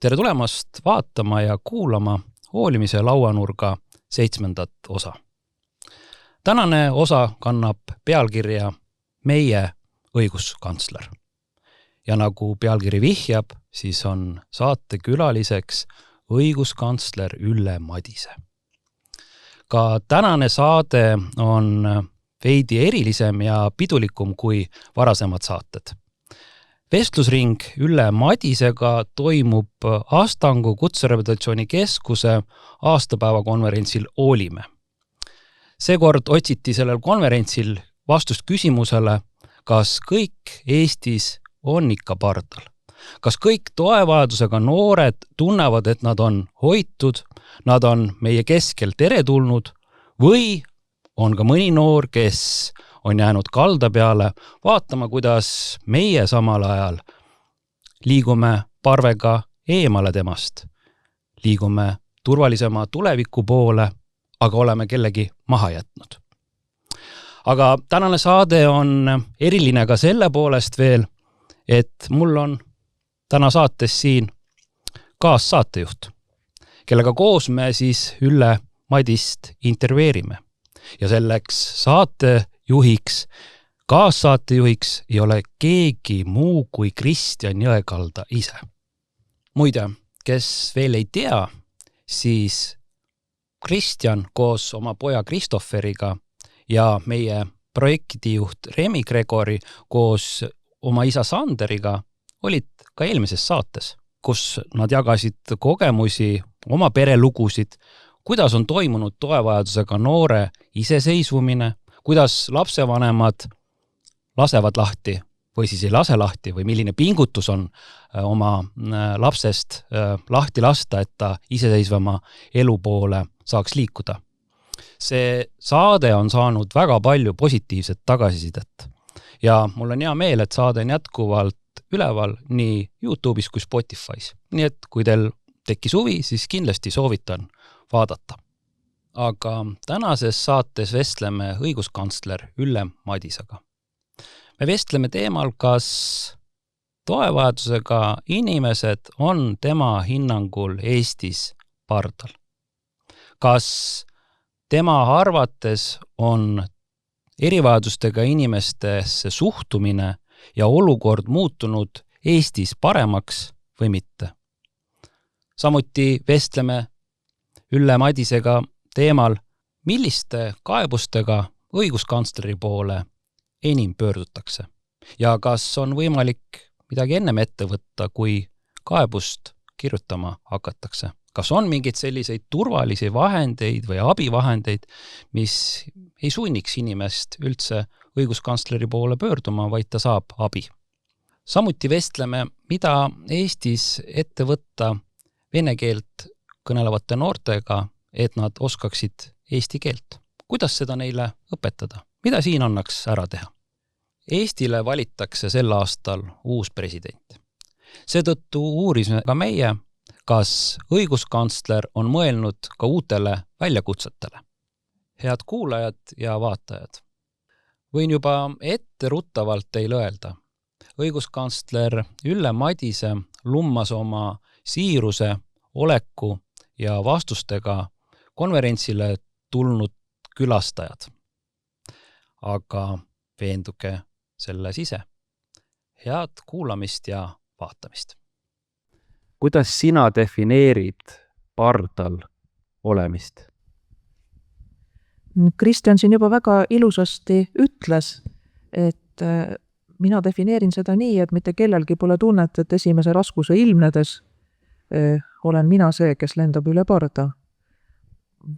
Tere tulemast vaatama ja kuulama hoolimise lauanurga 7. osa. Tänane osa kannab pealkirja Meie õiguskantsler. Ja nagu pealkiri vihjab, siis on saate külaliseks õiguskantsler Ülle Madise. Ka tänane saade on veidi erilisem ja pidulikum kui varasemad saated. Vestlusring Ülle Madisega toimub Astangu Kutserehabilitatsiooni Keskuse aastapäevakonverentsil Hoolime. Seekord otsiti sellel konverentsil vastust küsimusele, kas kõik Eestis on ikka pardal. Kas kõik toevajadusega noored tunnevad, et nad on hoitud, nad on meie keskel teretulnud või on ka mõni noor, kes on jäänud kalda peale, vaatama, kuidas meie samal ajal liigume parvega eemale temast. Liigume turvalisema tuleviku poole, aga oleme kellegi maha jätnud. Aga tänane saade on eriline ka selle poolest veel, et mul on täna saates siin kaassaatejuht, kellega koos me siis Ülle Madist intervjueerime. Ja selleks saatejuhiks, kaassaatejuhiks ei ole keegi muu kui Kristjan Jõekalda ise. Muide, kes veel ei tea, siis Kristjan koos oma poja Kristofferiga ja meie projektijuht Remi Gregori koos oma isa Sanderiga olid ka eelmises saates, kus nad jagasid kogemusi, oma perelugusid, kuidas on toimunud toevajadusega noore iseseisvumine, kuidas lapsevanemad lasevad lahti või siis ei lase lahti või milline pingutus on oma lapsest lahti lasta, et ta iseseisvama elu poole saaks liikuda. See saade on saanud väga palju positiivset tagasisidet ja mul on hea meel, et saade on jätkuvalt üleval nii YouTube'is kui Spotify's. Nii et kui teil tekkis huvi, siis kindlasti soovitan vaadata. Aga tänases saates vestleme õiguskantsler Ülle Madisega. Me vestleme teemal, kas toevajadusega inimesed on tema hinnangul Eestis pardal. Kas tema arvates on erivajadustega inimestesse suhtumine ja olukord muutunud Eestis paremaks või mitte. Samuti vestleme Ülle Madisega teemal, milliste kaebustega õiguskantsleri poole enim pöördutakse ja kas on võimalik midagi ennem ette võtta, kui kaebust kirjutama hakatakse. Kas on mingeid selliseid turvalisi vahendeid või abivahendeid, mis ei sunniks inimest üldse õiguskantsleri poole pöörduma, vaid ta saab abi. Samuti vestleme, mida Eestis ette võtta vene keelt kõnelevate noortega, et nad oskaksid eesti keelt. Kuidas seda neile õpetada? Mida siin annaks ära teha? Eestile valitakse sel aastal uus president. Seetõttu uurisime ka meie, kas õiguskantsler on mõelnud ka uutele väljakutsetele. Head kuulajad ja vaatajad. Võin juba etteruttavalt teile öelda. Õiguskantsler Ülle Madise lummas oma siiruse, oleku ja vastustega konverentsile tulnud külastajad. Aga veenduge selles ise. Head kuulamist ja vaatamist. Kuidas sina defineerid pardal olemist? Kristjan siin juba väga ilusasti ütles, et mina defineerin seda nii, et mitte kellelgi pole tunnet, et esimese raskuse ilmnedes olen mina see, kes lendab üle parda.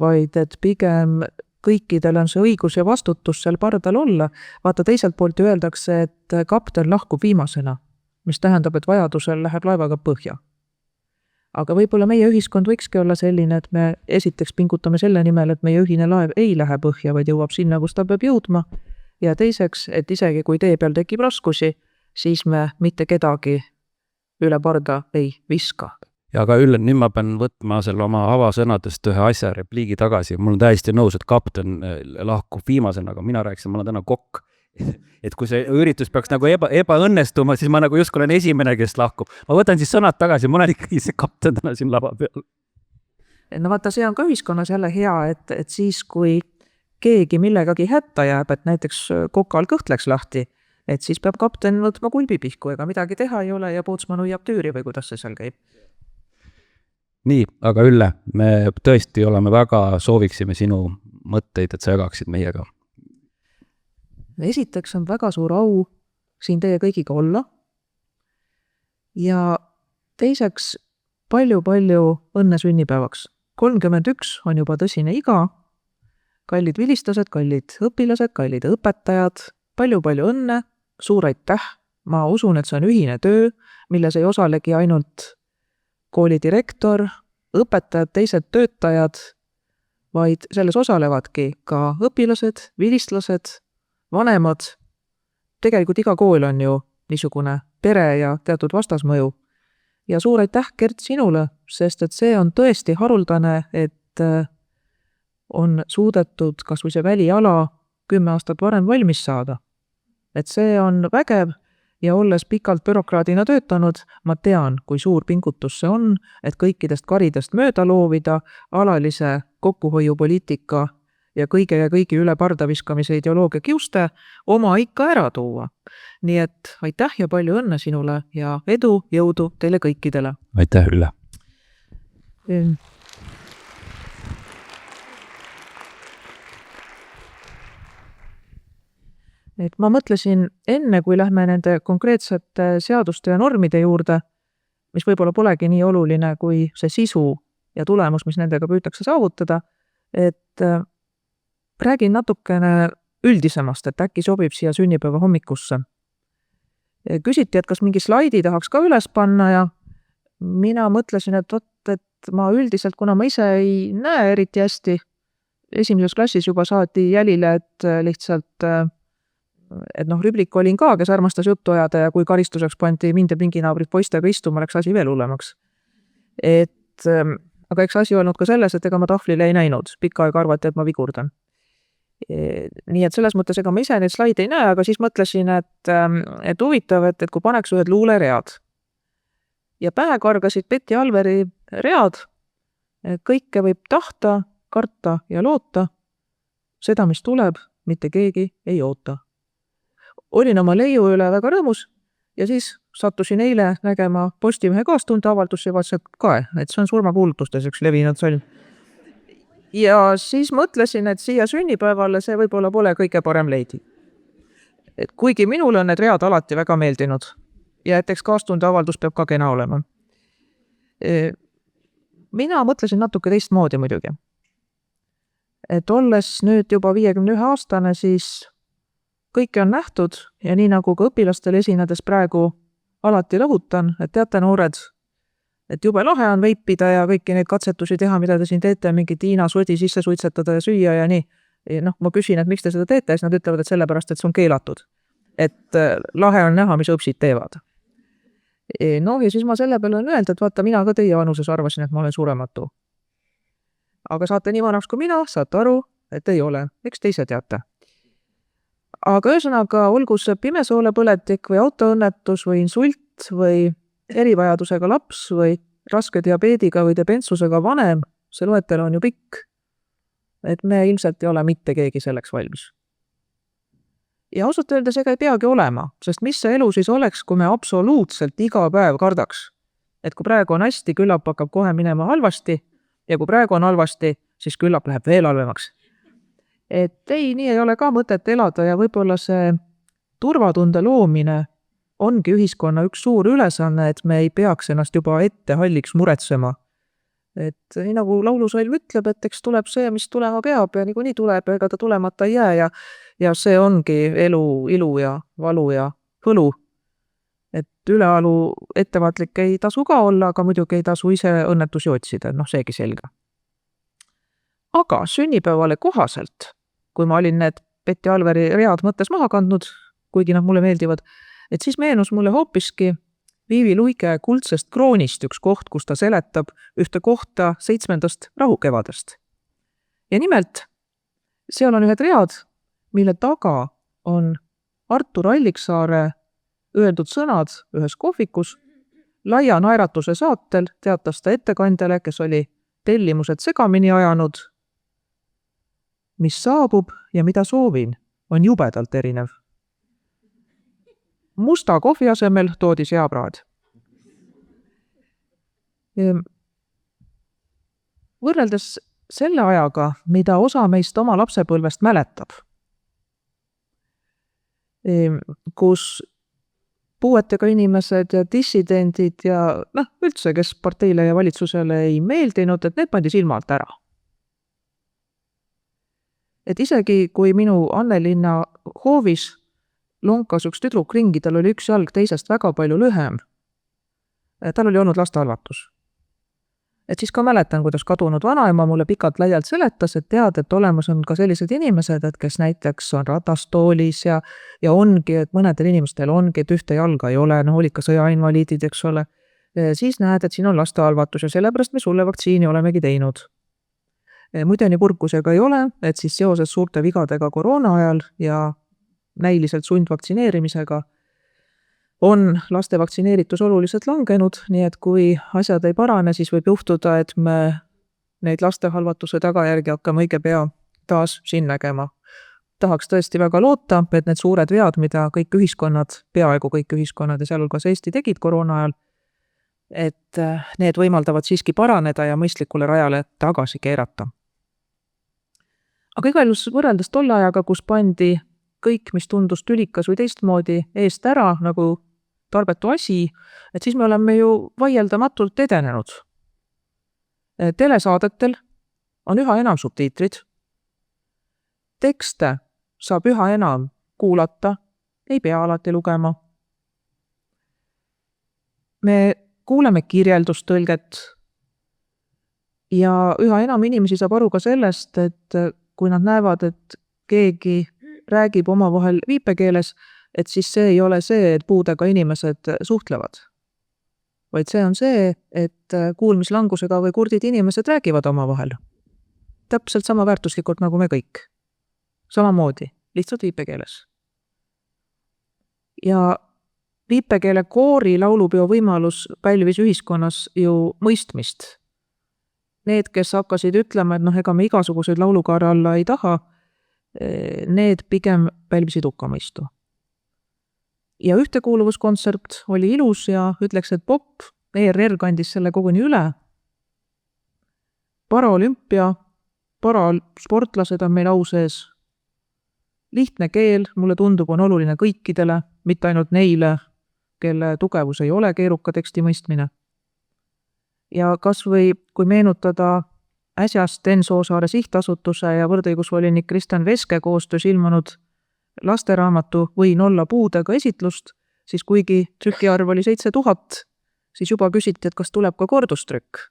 Vaid et pigem kõikidel on see õigus ja vastutus seal pardal olla. Vaata, teiselt poolt öeldakse, et kapten lahkub viimasena, mis tähendab, et vajadusel läheb laevaga põhja. Aga võib-olla meie ühiskond võikski olla selline, et me esiteks pingutame selle nimel, et meie ühine laev ei lähe põhja, vaid jõuab sinna, kus ta peab jõudma. Ja teiseks, et isegi kui tee peal tekib raskusi, siis me mitte kedagi üle parda ei viska. Ja aga Ülle, nüüd ma pean võtma selle oma avasõnadest ühe asja repliigi tagasi. Mul on täiesti nõus, et kapten lahkub viimasena, aga mina rääkisin, ma olen täna kokk. et kui see üritus peaks nagu ebaõnnestuma, siis ma nagu justkui olen esimene, kes lahkub. Ma võtan siis sõnad tagasi, ma olen ikkagi see kapten täna siin lava peal. No vaata, see on ka ühiskonnas jälle hea, et siis, kui keegi millegagi hätta jääb, et näiteks kokal kõht läks lahti, et siis peab kapten võtma kulbipihku, ega midagi teha ei ole ja pootsman hoiab tüüri või kuidas see seal käib. Nii, aga Ülle, me tõesti oleme väga, sooviksime sinu mõtteid, et sa jagaksid meiega. Esiteks on väga suur au siin teie kõigiga olla ja teiseks palju-palju õnne sünnipäevaks. 31 on juba tõsine iga, kallid vilistlased, kallid õpilased, kallid õpetajad, palju-palju õnne, suur aitäh. Ma usun, et see on ühine töö, milles ei osalegi ainult kooli direktor, õpetajad, teised töötajad, vaid selles osalevadki ka õpilased, vilistlased, vanemad. Tegelikult iga kool on ju niisugune pere ja teatud vastasmõju. Ja suur aitäh, Gert, sinule, sest et see on tõesti haruldane, et on suudetud kas või see väliala 10 aastat varem valmis saada. Et see on vägev ja olles pikalt bürokraadina töötanud, ma tean, kui suur pingutus see on, et kõikidest karidest mööda loovida, alalise kokkuhoiupoliitika ja kõigi üle pardaviskamise ideoloogia kiuste oma ikka ära tuua. Nii et aitäh ja palju õnne sinule ja edu, jõudu teile kõikidele. Aitäh, Ülle. Et ma mõtlesin enne, kui lähme nende konkreetsete seaduste ja normide juurde, mis võib-olla polegi nii oluline kui see sisu ja tulemus, mis nendega püütakse saavutada, et räägin natukene üldisemast, et äkki sobib siia sünnipäeva hommikusse. Küsiti, et kas mingi slaidi tahaks ka üles panna ja mina mõtlesin, et ma üldiselt, kuna ma ise ei näe eriti hästi, esimeses klassis juba saati jälile, et lihtsalt rüblik olin ka, kes armastas juttu ajada ja kui karistuseks pandi mind ja pinginaabrit poistega istuma, läks asi veel hullemaks. Aga eks asi olnud ka selles, et ega ma tahvlile ei näinud. Pikka aega arvati, et ma vigurdan. Nii et selles mõttes, ega ma ise neid slaide ei näe, aga siis mõtlesin, et huvitav, et kui paneks ühed luuleread ja pähe kargasid Betty Alveri read, kõike võib tahta, karta ja loota, seda, mis tuleb, mitte keegi ei oota. Olin oma leiu üle väga rõõmus ja siis sattusin eile nägema Postimehe kaastunde avaldusse ja vaatasin, et see on surmakuulutustes üks levinud salm. Ja siis mõtlesin, et siia sünnipäevale see võib-olla pole kõige parem leidi. Et kuigi minule on need read alati väga meeldinud ja et eks kaastunde avaldus peab ka kena olema. Mina mõtlesin natuke teistmoodi muidugi. Et olles nüüd juba 51-aastane, siis kõike on nähtud ja nii nagu ka õpilastele esinedes praegu alati rõhutan, et teate noored, et jube lahe on veipida ja kõiki neid katsetusi teha, mida te siin teete, mingi Tiina sodi sisse suitsetada ja süüa ja nii. Ja ma küsin, et miks te seda teete, siis nad ütlevad, et sellepärast, et see on keelatud. Et lahe on näha, mis õpsid teevad. Ja siis ma selle peale olen öelnud, et vaata, mina ka teie vanuses arvasin, et ma olen surematu. Aga saate nii vanaks kui mina, saate aru, et ei ole. Eks te ise teate. Aga ühesõnaga, olgu see pimesoolepõletik või autoõnnetus või insult või erivajadusega laps või raske diabeediga või debentsusega vanem, see loetelu on ju pikk, et me ilmselt ei ole mitte keegi selleks valmis. Ja ausalt öeldes ega ei peagi olema, sest mis see elu siis oleks, kui me absoluutselt iga päev kardaks, et kui praegu on hästi, küllap hakkab kohe minema halvasti ja kui praegu on halvasti, siis küllap läheb veel halvemaks. Et ei, nii ei ole ka mõtet elada ja võib-olla see turvatunde loomine ongi ühiskonna üks suur ülesanne, et me ei peaks ennast juba ette halliks muretsema. Et nii nagu laulusalm ütleb, et eks tuleb see, mis tulema peab ja nii tuleb, ega ta tulemata ei jää ja see ongi elu, ilu ja valu ja võlu. Et ülealu ettevaatlik ei tasu ka olla, aga muidugi ei tasu ise õnnetusi otsida, seegi selge. Aga sünnipäevale kohaselt, kui ma olin need Betty Alveri read mõttes maha kandnud, kuigi nad mulle meeldivad, et siis meenus mulle hoopiski Viivi Luige Kuldsest kroonist üks koht, kus ta seletab ühte kohta 7. rahukevadest. Ja nimelt, seal on ühed read, mille taga on Artur Alliksaare öeldud sõnad ühes kohvikus. Laia naeratuse saatel teatas ta ettekandjale, kes oli tellimused segamini ajanud. Mis saabub ja mida soovin, on jubedalt erinev. Musta kohvi asemel toodi seapraad. Võrreldes selle ajaga, mida osa meist oma lapsepõlvest mäletab, kus puuetega inimesed ja dissidendid ja üldse, kes parteile ja valitsusele ei meeldinud, et need pandi silma alt ära. Et isegi kui minu Annelinna hoovis lonkas üks tüdruk ringi, tal oli üks jalg teisest väga palju lühem, tal oli olnud lastehalvatus. Et siis ka mäletan, kuidas kadunud vanaema mulle pikalt laialt seletas, et tead, et olemas on ka sellised inimesed, et kes näiteks on ratastoolis ja ongi, et mõnedel inimestel ongi, et ühte jalga ei ole, olid ka sõjainvaliidid, eks ole. Siis näed, et siin on lastehalvatus ja sellepärast me sulle vaktsiini olemegi teinud. Muide nii purkusega ei ole, et siis seoses suurte vigadega koroona ajal ja näiliselt sundvaktsineerimisega on laste vaktsineeritus oluliselt langenud, nii et kui asjad ei parane, siis võib juhtuda, et me neid lastehalvatuse tagajärgi hakkame õige pea taas siin nägema. Tahaks tõesti väga loota, et need suured vead, mida kõik ühiskonnad, peaaegu kõik ühiskonnad ja sealhulgas Eesti tegid koroona ajal, et need võimaldavad siiski paraneda ja mõistlikule rajale tagasi keerata. Aga igal juhul võrreldes tolle ajaga, kus pandi kõik, mis tundus tülikas või teistmoodi eest ära, nagu tarbetu asi, et siis me oleme ju vaieldamatult edenenud. Telesaadetel on üha enam subtiitrid. Tekste saab üha enam kuulata, ei pea alati lugema. Me kuuleme kirjeldustõlget ja üha enam inimesi saab aru ka sellest, et kui nad näevad, et keegi räägib omavahel viipekeeles, et siis see ei ole see, et puudega inimesed suhtlevad. Vaid see on see, et kuulmislangusega või kurdid inimesed räägivad omavahel. Täpselt sama väärtuslikult nagu me kõik. Samamoodi, lihtsalt viipekeeles. Ja viipekeele koori laulupeo võimalus pälvis ühiskonnas ju mõistmist. Need, kes hakkasid ütlema, et ega me igasuguseid laulukaare alla ei taha, need pigem pälvisid hukkamõistu. Ja ühtekuuluvuskontsert oli ilus ja ütleks, et pop, ERR kandis selle koguni üle. Paraolümpia, parasportlased on meil au sees. Lihtne keel, mulle tundub, on oluline kõikidele, mitte ainult neile, kelle tugevus ei ole keeruka teksti mõistmine. Ja kas või, kui meenutada äsjast Enn Soosaare sihtasutuse ja võrdõigusvolinik Kristjan Veske koostöös ilmunud lasteraamatu Võin olla puudega esitlust, siis kuigi trükiarv oli 7000, siis juba küsiti, et kas tuleb ka kordustrükk.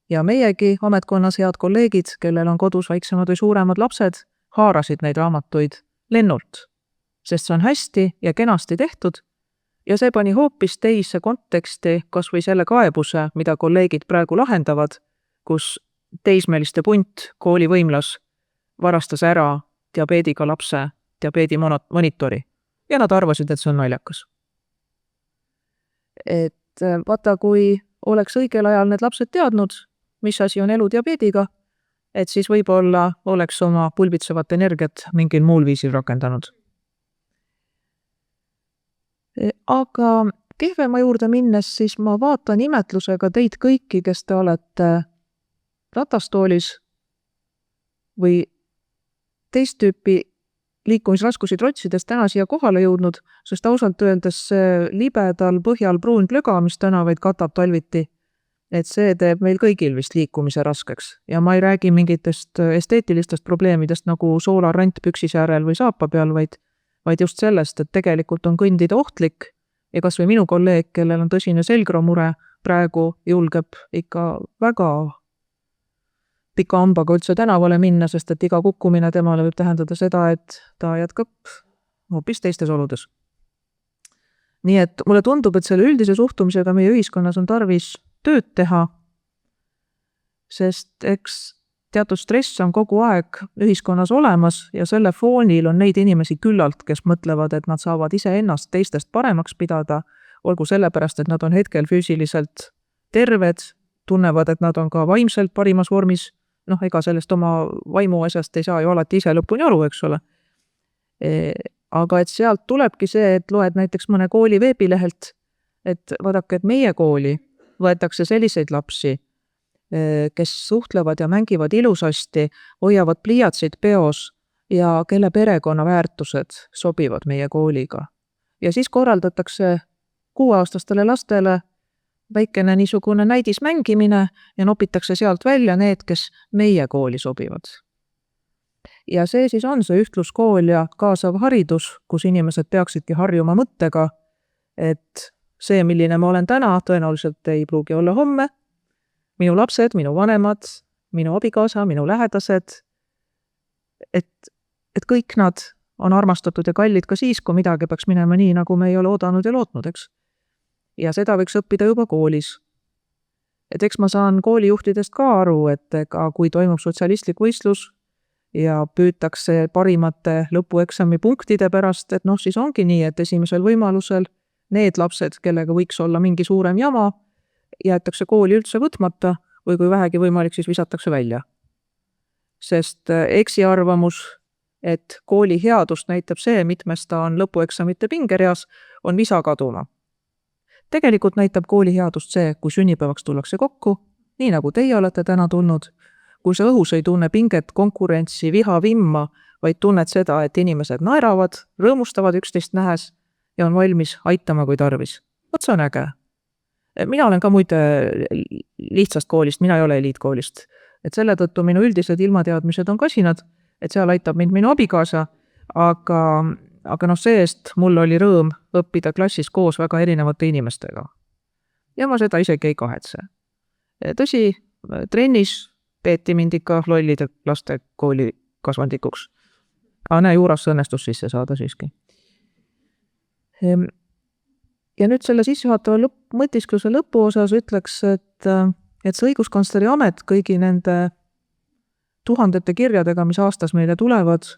Ja meiegi ametkonnas head kolleegid, kellel on kodus väiksemad või suuremad lapsed, haarasid neid raamatuid lennult, sest see on hästi ja kenasti tehtud ja see pani hoopis teise konteksti kas või selle kaebuse, mida kolleegid praegu lahendavad, kus teismeliste punt koolivõimlas varastas ära diabeediga lapse diabeedimonitori ja nad arvasid, et see on naljakas. Et vaata, kui oleks õigel ajal need lapsed teadnud, mis asi on elu diabeediga, et siis võib-olla oleks oma pulbitsevat energiat mingil muul viisil rakendanud. Aga kehvema juurde minnes, siis ma vaatan imetlusega teid kõiki, kes te olete ratastoolis või teist tüüpi liikumisraskusi trotsides täna siia kohale jõudnud, sest ausalt öeldes see libedal põhjal pruun plöga, mis tänavaid katab talviti, et see teeb meil kõigil vist liikumise raskeks. Ja ma ei räägi mingitest esteetilistest probleemidest nagu soolarant püksis järel või saapa peal, vaid just sellest, et tegelikult on kõndida ohtlik ja kas või minu kolleeg, kellel on tõsine selgromure, praegu julgeb ikka väga pika hambaga üldse tänavale minna, sest et iga kukkumine temale võib tähendada seda, et ta jätkab hoopis teistes oludes. Nii et mulle tundub, et selle üldise suhtumisega meie ühiskonnas on tarvis tööd teha, sest eks teatud stress on kogu aeg ühiskonnas olemas ja selle foonil on neid inimesi küllalt, kes mõtlevad, et nad saavad iseennast teistest paremaks pidada, olgu sellepärast, et nad on hetkel füüsiliselt terved, tunnevad, et nad on ka vaimselt parimas vormis, ega sellest oma vaimu asjast ei saa ju alati ise lõpuni aru, eks ole. Aga et sealt tulebki see, et loed näiteks mõne kooli veebilehelt, et vaadake, et meie kooli võetakse selliseid lapsi, kes suhtlevad ja mängivad ilusasti, hoiavad pliiatsid peos ja kelle perekonna väärtused sobivad meie kooliga. Ja siis korraldatakse 6-aastastele lastele väikene niisugune näidismängimine ja nopitakse sealt välja need, kes meie kooli sobivad. Ja see siis on see ühtluskool ja kaasav haridus, kus inimesed peaksidki harjuma mõttega, et see, milline ma olen täna, tõenäoliselt ei pruugi olla homme. Minu lapsed, minu vanemad, minu abikaasa, minu lähedased, et kõik nad on armastatud ja kallid ka siis, kui midagi peaks minema nii, nagu me ei ole oodanud ja lootnud, eks. Ja seda võiks õppida juba koolis. Et eks ma saan koolijuhtidest ka aru, et kui toimub sotsialistlik võistlus ja püütakse parimate lõpueksami punktide pärast, et siis ongi nii, et esimesel võimalusel need lapsed, kellega võiks olla mingi suurem jama, jäetakse kooli üldse võtmata või kui vähegi võimalik, siis visatakse välja. Sest eksiarvamus, et kooli headust näitab see, mitmes ta on lõpueksamite pingereas, on visa kaduma. Tegelikult näitab kooli headust see, kui sünnipäevaks tullakse kokku, nii nagu teie olete täna tulnud, kui sa õhus ei tunne pinget, konkurentsi, viha, vimma, vaid tunned seda, et inimesed naeravad, rõõmustavad üksteist nähes ja on valmis aitama, kui tarvis. Vot see on äge. Mina olen ka muide lihtsast koolist, mina ei ole eliitkoolist. Et selle tõttu minu üldised ilmateadmised on kasinad, et seal aitab mind minu abikaasa, aga see-eest mul oli rõõm õppida klassis koos väga erinevate inimestega. Ja ma seda isegi ei kahetse. Tõsi, trennis peeti mind ikka lollide laste kooli kasvandikuks. Aga näe, juurasse õnnestus sisse saada siiski. Ja nüüd selle sissejuhatava mõtiskluse lõpuosas ütleks, et see õiguskantsleri amet kõigi nende tuhandete kirjadega, mis aastas meile tulevad,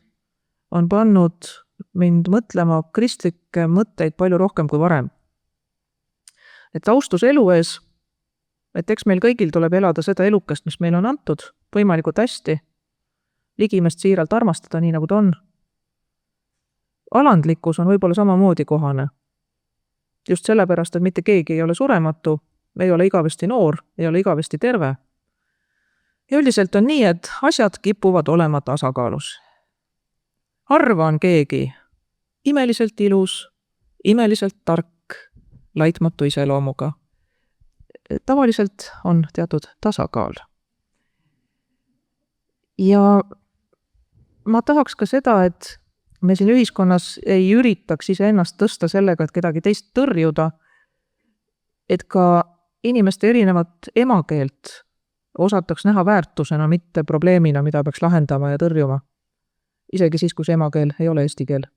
on pannud mind mõtlema kristlikke mõtteid palju rohkem kui varem. Et austus elu ees, et eks meil kõigil tuleb elada seda elukest, mis meil on antud, võimalikult hästi, ligimest siiralt armastada nii, nagu ta on. Alandlikkus on võib-olla samamoodi kohane. Just sellepärast, et mitte keegi ei ole surematu, ei ole igavesti noor, ei ole igavesti terve. Ja üldiselt on nii, et asjad kipuvad olema tasakaalus. Harva on keegi imeliselt ilus, imeliselt tark, laitmatu iseloomuga. Tavaliselt on teatud tasakaal. Ja ma tahaks ka seda, et me siin ühiskonnas ei üritaks iseennast tõsta sellega, et kedagi teist tõrjuda, et ka inimeste erinevat emakeelt osataks näha väärtusena, mitte probleemina, mida peaks lahendama ja tõrjuma. Isegi siis, kui see emakeel ei ole eesti keel.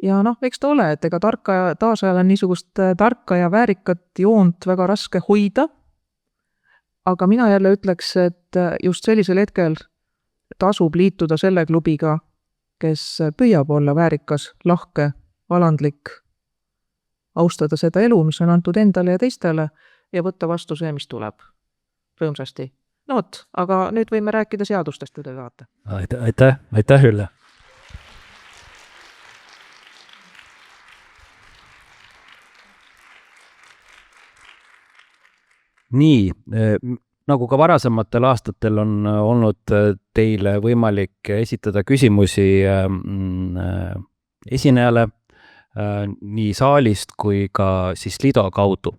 Ja eks ta ole, et ega taasajal on niisugust tarka ja väärikat joont väga raske hoida, aga mina jälle ütleks, et just sellisel hetkel tasub liituda selle klubiga, kes püüab olla väärikas, lahke, alandlik, austada seda elu, mis on antud endale ja teistele ja võtta vastu see, mis tuleb. Rõõmsasti. Aga nüüd võime rääkida seadustest, kui te tahate. Aitäh, Ülle. Nii, nagu ka varasematel aastatel on olnud teile võimalik esitada küsimusi esinejale nii saalist kui ka siis Lido kaudu.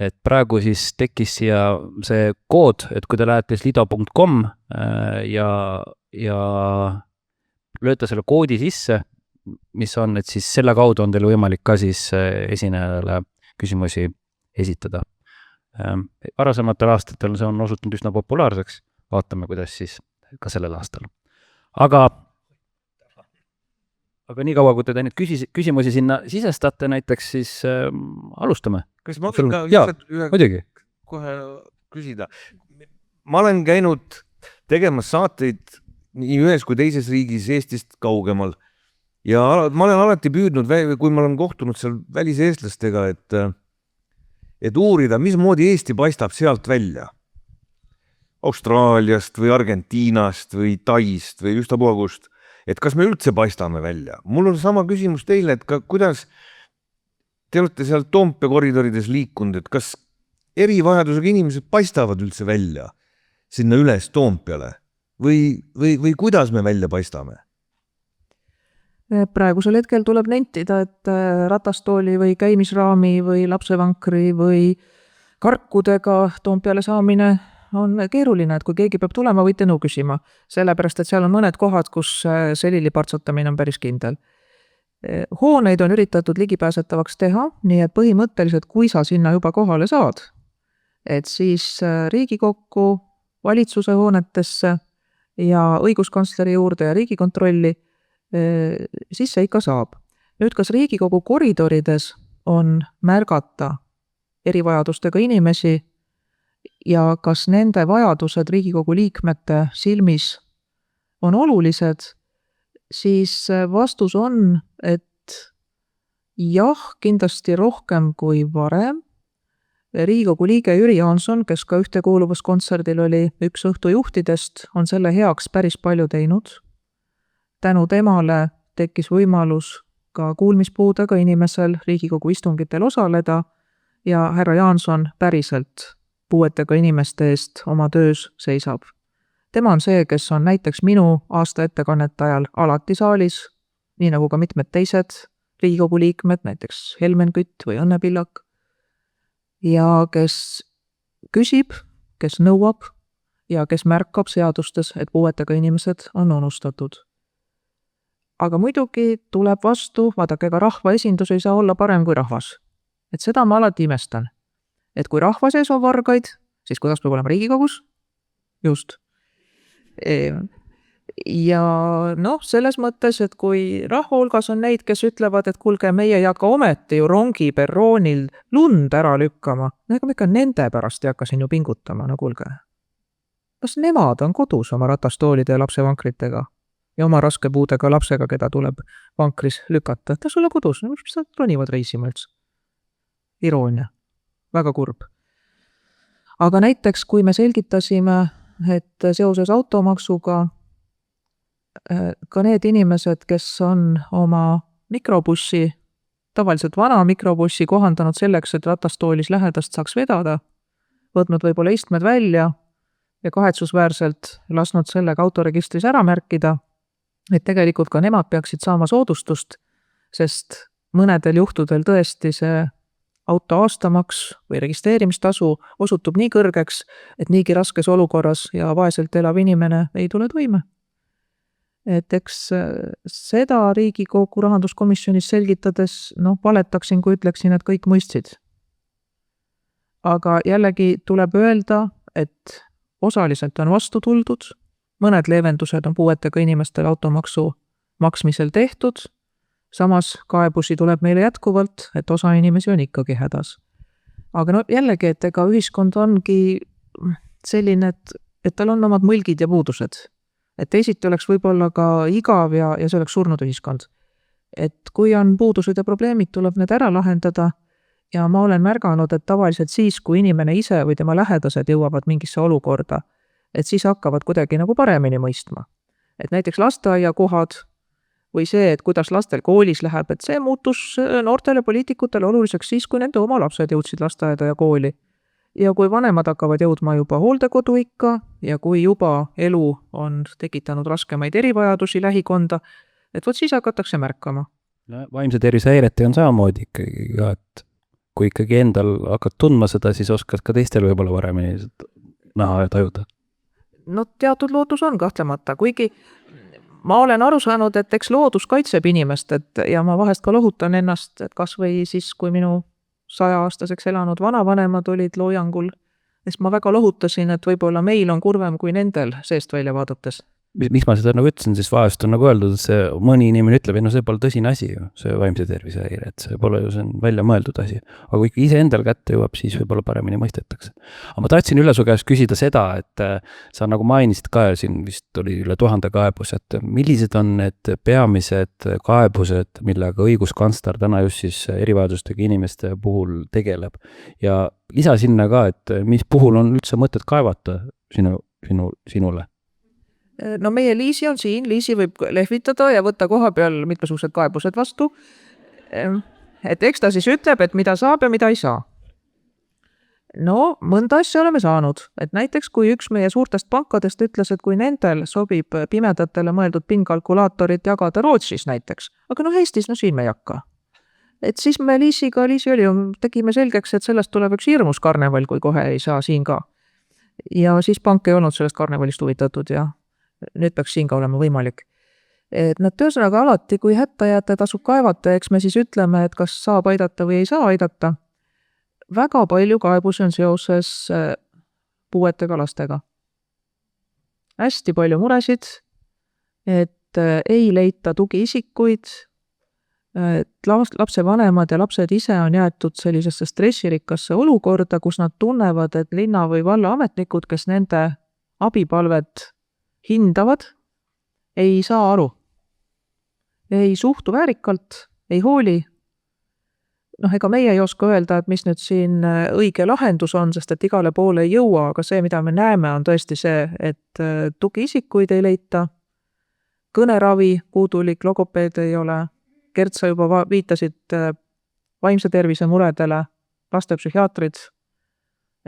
Et praegu siis tekkis siia see kood, et kui te lähete lido.com ja lööte selle koodi sisse, mis on, et siis selle kaudu on teil võimalik ka siis esinejale küsimusi esitada. Varasematel aastatel see on osutunud üsna populaarseks. Vaatame, kuidas siis ka sellel aastal. Aga nii kaua, kui te neid küsimusi sinna sisestate näiteks, siis alustame. Kas ma võin ka muidugi kohe küsida? ma olen käinud tegemas saateid nii ühes kui teises riigis Eestist kaugemal ja ma olen alati püüdnud, kui ma olen kohtunud seal väliseestlastega, et uurida, mismoodi Eesti paistab sealt välja. Austraaliast või Argentiinast või Taist või üstapuha kust, et kas me üldse paistame välja. Mul on sama küsimus teile, et kuidas te olete seal Toompea koridorides liikunud, et kas erivajadusega inimesed paistavad üldse välja sinna üles Toompeale või kuidas me välja paistame? Praegusel hetkel tuleb nentida, et ratastooli või käimisraami või lapsevankri või karkudega Toompeale saamine on keeruline, et kui keegi peab tulema, võite nõu küsima, sellepärast, et seal on mõned kohad, kus selili partsutamine on päris kindel. Hooneid on üritatud ligipääsetavaks teha, nii et põhimõtteliselt, kui sa sinna juba kohale saad, et siis Riigikokku, valitsuse hoonetesse ja õiguskantsleri juurde ja Riigikontrolli siis see ikka saab. Nüüd, kas Riigikogu koridorides on märgata erivajadustega inimesi ja kas nende vajadused Riigikogu liikmete silmis on olulised, siis vastus on, et jah, kindlasti rohkem kui varem. Riigikogu liige Jüri Jaanson, kes ka ühtekuuluvuskontserdil oli üks õhtujuhtidest, on selle heaks päris palju teinud. Tänu temale tekkis võimalus ka kuulmispuudega inimesel Riigikogu istungitel osaleda ja härra Jaanson päriselt puuetega inimeste eest oma töös seisab. Tema on see, kes on näiteks minu aasta ettekannete ajal alati saalis, nii nagu ka mitmed teised Riigikogu liikmed, näiteks Helmen Kütt või Õnne Pillak, ja kes küsib, kes nõuab ja kes märkab seadustes, et puuetega inimesed on unustatud. Aga muidugi tuleb vastu, vaadake, ega rahvaesindus ei saa olla parem kui rahvas. Et seda ma alati imestan. Et kui rahva sees on vargaid, siis kuidas peab olema Riigikogus? Just. Ja selles mõttes, et kui rahva hulgas on neid, kes ütlevad, et kuulge, meie ei hakka ometi ju rongi perroonil lund ära lükkama, ega me ikka nende pärast ei hakka siin ju pingutama, kuulge. Kas nemad on kodus oma ratastoolide ja lapsevankritega ja oma raske puudega lapsega, keda tuleb vankris lükata? Ta sulle kodus, mis nad ronivad reisima üldse? Iroonia. Väga kurb. Aga näiteks, kui me selgitasime, et seoses automaksuga ka need inimesed, kes on oma mikrobussi, tavaliselt vana mikrobussi kohandanud selleks, et ratastoolis lähedast saaks vedada, võtnud võib-olla istmed välja ja kahetsusväärselt lasknud sellega autoregistris ära märkida, et tegelikult ka nemad peaksid saama soodustust, sest mõnedel juhtudel tõesti see auto aastamaks või registreerimistasu osutub nii kõrgeks, et niigi raskes olukorras ja vaeselt elav inimene ei tule toime. Et eks seda Riigikogu rahanduskomisjonis selgitades, valetaksin, kui ütleksin, et kõik mõistsid. Aga jällegi tuleb öelda, et osaliselt on vastu tuldud, mõned leevendused on puuetega inimestel automaksu maksmisel tehtud, samas kaebusi tuleb meile jätkuvalt, et osa inimesi on ikkagi hädas. Aga jällegi, et ega ühiskond ongi selline, et tal on omad mõlgid ja puudused. Et teisiti oleks võib-olla ka igav ja see oleks surnud ühiskond. Et kui on puudused ja probleemid, tuleb need ära lahendada ja ma olen märganud, et tavaliselt siis, kui inimene ise või tema lähedased jõuavad mingisse olukorda, et siis hakkavad kuidagi paremini mõistma. Et näiteks lasteaiakohad või see, et kuidas lastel koolis läheb, et see muutus noortele poliitikutele oluliseks siis, kui nende oma lapsed jõudsid lasteaeda ja kooli. Ja kui vanemad hakkavad jõudma juba hooldekodu ikka ja kui juba elu on tekitanud raskemaid erivajadusi lähikonda, et vot siis hakatakse märkama. Vaimse tervisehäirete on samamoodi ikkagi, et kui ikkagi endal hakkad tundma seda, siis oskad ka teistel võib-olla paremini näha ja tajuda. Teatud lootus on kahtlemata, kuigi ma olen aru saanud, et eks loodus kaitseb inimest, ja ma vahest ka lohutan ennast, et kas või siis, kui minu 100-aastaseks elanud vanavanemad olid loojangul, siis ma väga lohutasin, et võib-olla meil on kurvem kui nendel seest välja vaadates. miks ma seda nagu ütlesin, siis vahest on nagu öeldud, et see mõni inimene ütleb, et no see pole tõsine asi ju, see vaimse tervise häire, et see pole ju, see on välja mõeldud asi. Aga kui ikka ise endal kätte jõuab, siis võib-olla paremini mõistetakse. Aga ma tahtsin Ülle su käest küsida seda, et sa nagu mainisid ka, siin vist oli üle 1000 kaebus, et millised on need peamised kaebused, millega õiguskantsler täna just siis erivajadustega inimeste puhul tegeleb. Ja lisa sinna ka, et mis puhul on üldse mõtet kaevata sinule? No meie Liisi on siin, Liisi võib lehvitada ja võtta koha peal mitmesugused kaebused vastu. Et eks ta siis ütleb, et mida saab ja mida ei saa. No mõnda asja oleme saanud, et näiteks kui üks meie suurtest pankadest ütles, et kui nendel sobib pimedatele mõeldud PIN-kalkulaatorit jagada Rootsis näiteks, aga no Eestis, no siin me ei hakka. Et siis me Liisi oli, tegime selgeks, et sellest tuleb üks hirmus karneval, kui kohe ei saa siin ka. Ja siis pank ei olnud sellest karnevalist huvitatud ja nüüd peaks siin ka olema võimalik. Et nad töösõnaga alati, kui hätta jääte, tasub kaevata, eks me siis ütleme, et kas saab aidata või ei saa aidata. Väga palju kaebusi on seoses puuetega lastega. Hästi palju muresid, et ei leita tugiisikuid, et lapse vanemad ja lapsed ise on jäetud sellisesse stressirikkasse olukorda, kus nad tunnevad, et linna või valla ametnikud, kes nende abipalvet hindavad, ei saa aru. Ei suhtu väärikalt, ei hooli. Ega meie ei oska öelda, et mis nüüd siin õige lahendus on, sest et igale poole ei jõua, aga see, mida me näeme, on tõesti see, et tugiisikuid ei leita, kõneravi puudulik, logopeed ei ole, Gert, sa juba viitasid vaimse tervise muredele, lastepsühhiaatrid,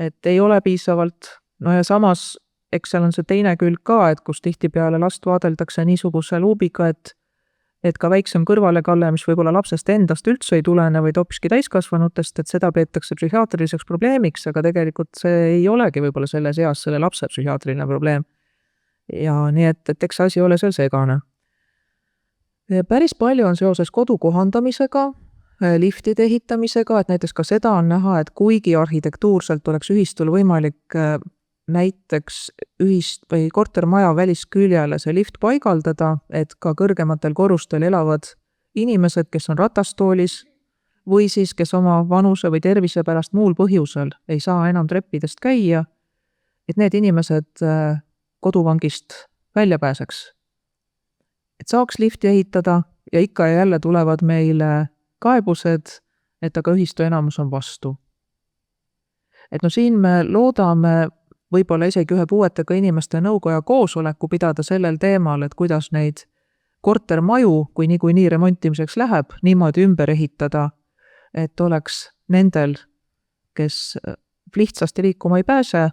et ei ole piisavalt, no ja samas eks seal on see teine külg ka, et kus tihtipeale last vaadeldakse niisuguse luubiga, et ka väiksem kõrvalekalle, mis võib-olla lapsest endast üldse ei tulene või hoopiski täiskasvanutest, et seda peetakse psühhiaatriliseks probleemiks, aga tegelikult see ei olegi võib-olla selles eas selle lapse psühhiaatriline probleem. Ja nii, et eks asi ole seal segane. Päris palju on seoses kodu kohandamisega, liftide ehitamisega, et näiteks ka seda on näha, et kuigi arhitektuurselt oleks ühistul võimalik näiteks või kortermaja välisküljele see lift paigaldada, et ka kõrgematel korrustel elavad inimesed, kes on ratastoolis või siis, kes oma vanuse või tervise pärast muul põhjusel ei saa enam treppidest käia, et need inimesed koduvangist välja pääseks. Et saaks lifti ehitada ja ikka ja jälle tulevad meile kaebused, et aga ühistu enamus on vastu. Et no siin me loodame võib-olla isegi ühe puuetega inimeste nõukoja koosoleku pidada sellel teemal, et kuidas neid kortermaju, kui niikuinii remontimiseks läheb, niimoodi ümber ehitada, et oleks nendel, kes lihtsasti liikuma ei pääse,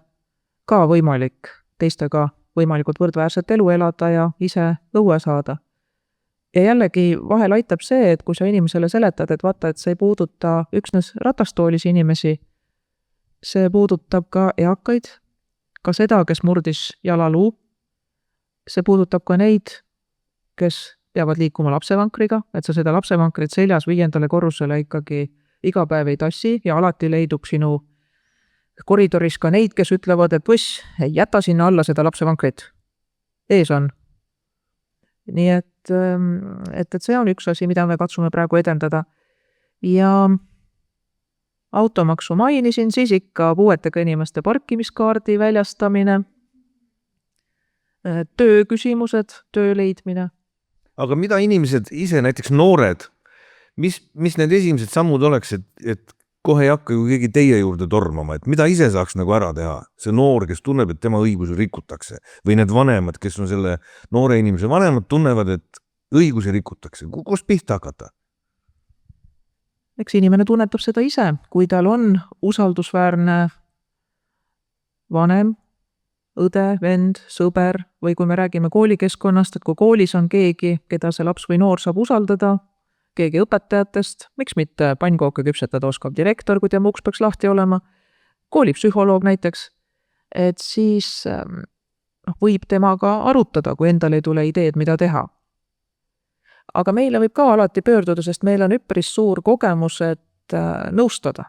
ka võimalik teistega võimalikult võrdväärset elu elada ja ise õue saada. Ja jällegi vahel aitab see, et kui sa inimesele seletad, et vaata, et see ei puuduta üksnes ratastoolis inimesi, see puudutab ka eakaid, ka seda, kes murdis jalaluu, see puudutab ka neid, kes peavad liikuma lapsevankriga, et sa seda lapsevankrit seljas 5. korrusele ikkagi iga päev ei tassi ja alati leidub sinu koridoris ka neid, kes ütlevad, et võss, ei jäta sinna alla seda lapsevankrit. Ees on. Nii et see on üks asi, mida me katsume praegu edendada. Ja automaksu mainisin, siis ikka puuetega inimeste parkimiskaardi väljastamine, tööküsimused, töö leidmine. Aga mida inimesed ise, näiteks noored, mis need esimesed sammud oleks, et kohe ei hakka ju keegi teie juurde tormama, et mida ise saaks nagu ära teha? See noor, kes tunneb, et tema õigusi rikutakse või need vanemad, kes on selle noore inimese vanemad, tunnevad, et õigusi rikutakse. Kust pihta hakata? Eks inimene tunnetab seda ise, kui tal on usaldusväärne vanem, õde, vend, sõber või kui me räägime koolikeskkonnast, et kui koolis on keegi, keda see laps või noor saab usaldada, keegi õpetajatest, miks mitte pannkooke küpsetada oskav direktor, kui tema uks peaks lahti olema, koolipsühholoog näiteks, et siis võib temaga arutada, kui endal ei tule ideed, mida teha. Aga meile võib ka alati pöörduda, sest meil on üpris suur kogemus, et nõustada.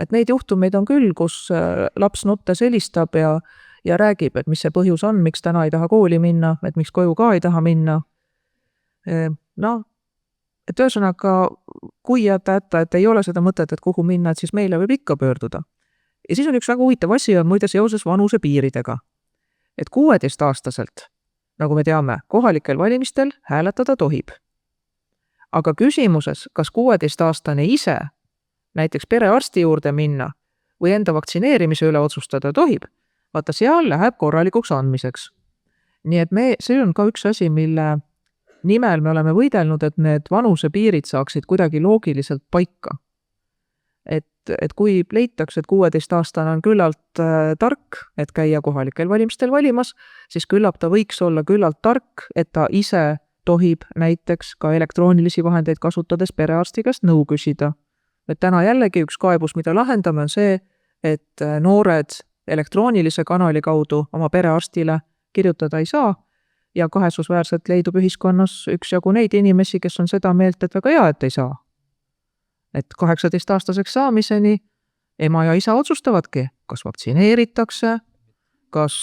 Et neid juhtumeid on küll, kus laps nuttes helistab ja ja räägib, et mis see põhjus on, miks täna ei taha kooli minna, et miks koju ka ei taha minna. No, et ühesõnaga, kui jätta, et ei ole seda mõtet, et kuhu minna, et siis meile võib ikka pöörduda. Ja siis on üks väga huvitav asi on muide seoses vanuse piiridega. Et 16-aastaselt, nagu me teame, kohalikel valimistel hääletada tohib. Aga küsimuses, kas 16-aastane ise näiteks perearsti juurde minna või enda vaktsineerimise üle otsustada tohib, vaata seal läheb korralikuks andmiseks. Nii et see on ka üks asi, mille nimel me oleme võidelnud, et need vanusepiirid saaksid kuidagi loogiliselt paika. Et kui leitakse, et 16-aastane on küllalt tark, et käia kohalikel valimistel valimas, siis küllap ta võiks olla küllalt tark, et ta ise tohib näiteks ka elektroonilisi vahendeid kasutades perearsti käest nõu küsida. Et täna jällegi üks kaebus, mida lahendame, on see, et noored elektroonilise kanali kaudu oma perearstile kirjutada ei saa ja kahetsusväärselt leidub ühiskonnas üksjagu neid inimesi, kes on seda meelt, et väga hea, et ei saa. Et 18-aastaseks saamiseni ema ja isa otsustavadki, kas vaktsineeritakse, kas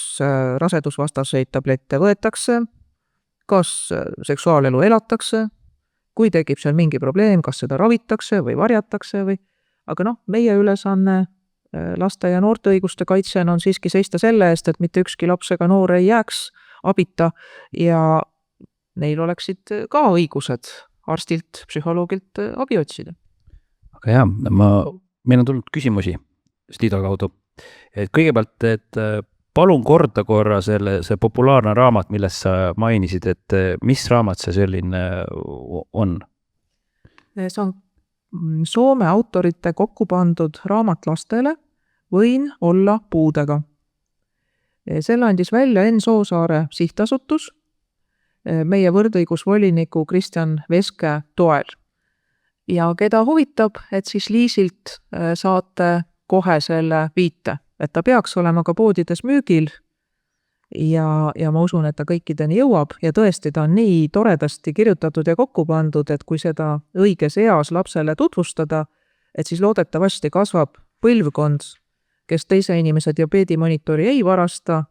rasedusvastaseid tablette võetakse, kas seksuaalelu elatakse, kui tekib seal mingi probleem, kas seda ravitakse või varjatakse või. Aga meie ülesanne laste ja noorte õiguste kaitsjana on siiski seista selle eest, et mitte ükski laps ega noor ei jääks abita ja neil oleksid ka õigused arstilt, psühholoogilt abi otsida. Aga jah, meil on tulnud küsimusi Slido kaudu. Et kõigepealt, et palun korda korra see populaarne raamat, millest sa mainisid, et mis raamat see selline on? See on Soome autorite kokku pandud raamat lastele Võin olla puudega. Selle andis välja Enn Soosaare sihtasutus meie võrdõigusvoliniku Kristjan Veske toel. Ja keda huvitab, et siis Liisilt saate kohe selle viite, et ta peaks olema ka poodides müügil ja ma usun, et ta kõikideni jõuab ja tõesti ta on nii toredasti kirjutatud ja kokku pandud, et kui seda õiges eas lapsele tutvustada, et siis loodetavasti kasvab põlvkond, kes teise inimese diabeedimonitori ei varasta,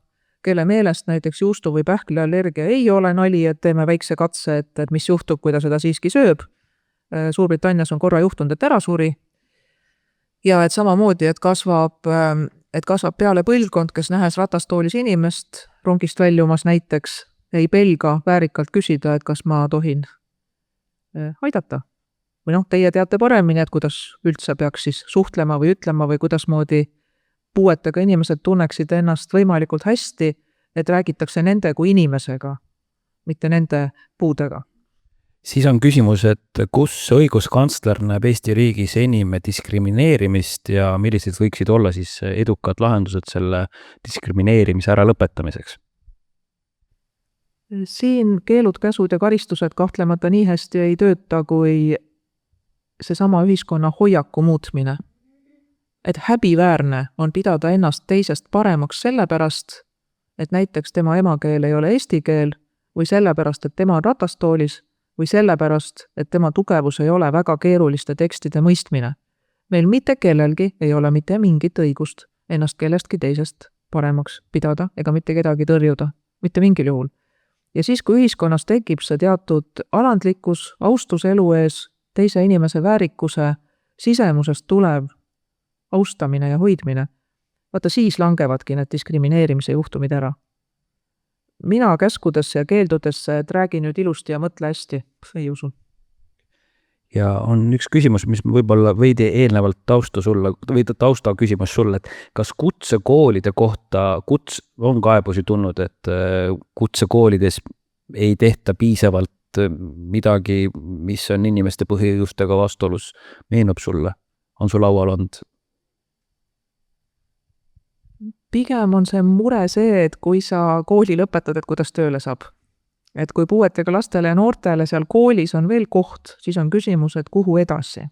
kelle meelest näiteks juustu- või pähkliallergia ei ole nali, et teeme väikse katse, et mis juhtub, kui ta seda siiski sööb. Suurbritannias on korra juhtunud, et ära suri. Ja et samamoodi, et kasvab peale põlvkond, kes nähes ratastoolis inimest rongist väljumas näiteks, ei pelga väärikalt küsida, et kas ma tohin aidata. Või teie teate paremini, et kuidas üldse peaks siis suhtlema või ütlema või kuidas moodi puuetega inimesed tunneksid ennast võimalikult hästi, et räägitakse nende kui inimesega, mitte nende puudega. Siis on küsimus, et kus õiguskantsler näeb Eesti riigis enim diskrimineerimist ja millised võiksid olla siis edukad lahendused selle diskrimineerimise ära lõpetamiseks? Siin keelud, käsud ja karistused kahtlemata nii hästi ei tööta, kui seesama ühiskonna hoiaku muutmine. Et häbiväärne on pidada ennast teisest paremaks sellepärast, et näiteks tema emakeel ei ole eesti keel või sellepärast, et tema on ratastoolis või sellepärast, et tema tugevus ei ole väga keeruliste tekstide mõistmine. Meil mitte kellelgi ei ole mitte mingit õigust ennast kellestki teisest paremaks pidada ega mitte kedagi tõrjuda, mitte mingil juhul. Ja siis, kui ühiskonnas tekib see teatud alandlikkus, austus elu ees, teise inimese väärikuse sisemusest tulev austamine ja hoidmine, vaata siis langevadki need diskrimineerimise juhtumid ära. Mina käskudesse ja keeldudesse, et räägi nüüd ilusti ja mõtle hästi, ei usu. Ja on üks küsimus, mis võib-olla veidi eelnevalt tausta küsimus sulle, et kas kutsekoolide kohta on kaebusi tulnud, et kutsekoolides ei tehta piisavalt midagi, mis on inimeste põhiõigustega vastuolus, meenub sulle? On sul laual olnud? Pigem on see mure see, et kui sa kooli lõpetad, et kuidas tööle saab. Et kui puuetega lastele ja noortele seal koolis on veel koht, siis on küsimus, et kuhu edasi.